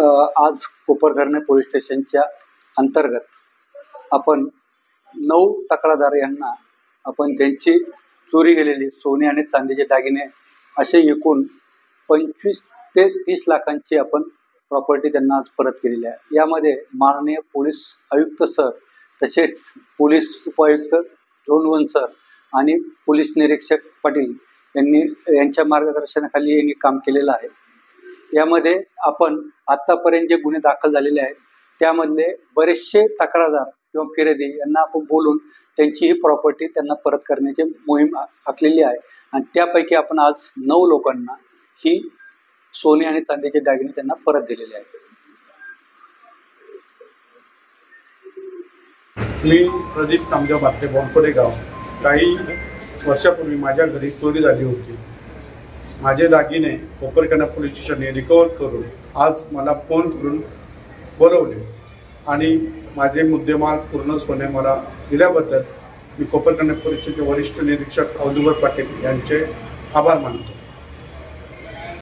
आज कोपरधरण पोलीस स्टेशनच्या अंतर्गत आपण 9 तक्रारदार यांना आपण त्यांची चोरी गेलेली सोने आणि चांदीचे दागिने असे एकूण 25 ते 30 लाखांची आपण प्रॉपर्टी त्यांना आज परत केलेली आहे। यामध्ये माननीय पोलीस आयुक्त सर तसेच पोलीस उपायुक्त झोन 1 सर आणि पोलीस निरीक्षक पाटील यांच्या मार्गदर्शनाखाली यांनी काम केलेलं आहे। यामध्ये आपण आतापर्यंत जे गुन्हे दाखल झालेले आहेत त्यामधले बरेचसे तक्रारदार किंवा फिर्यादी यांना आपण बोलून त्यांची ही प्रॉपर्टी त्यांना परत करण्याची मोहीम आखलेली आहे आणि त्यापैकी आपण आज 9 लोकांना ही सोने आणि चांदीचे दागिने त्यांना परत दिलेले आहेत। मी प्रदीप कामदेव बात्रे बोनकोडे गाव। काही वर्षापूर्वी माझ्या घरी चोरी झाली होती। माझे दागिने कोपरखना पोलीस स्टेशनने रिकवर करून आज मला फोन करून बोलवले आणि माझे मुद्देमाल पूर्ण सोने मला दिल्याबद्दल मी कोपरखना पोलीस स्टेशनचे वरिष्ठ निरीक्षक औदुंबर पाटील यांचे आभार मानतो।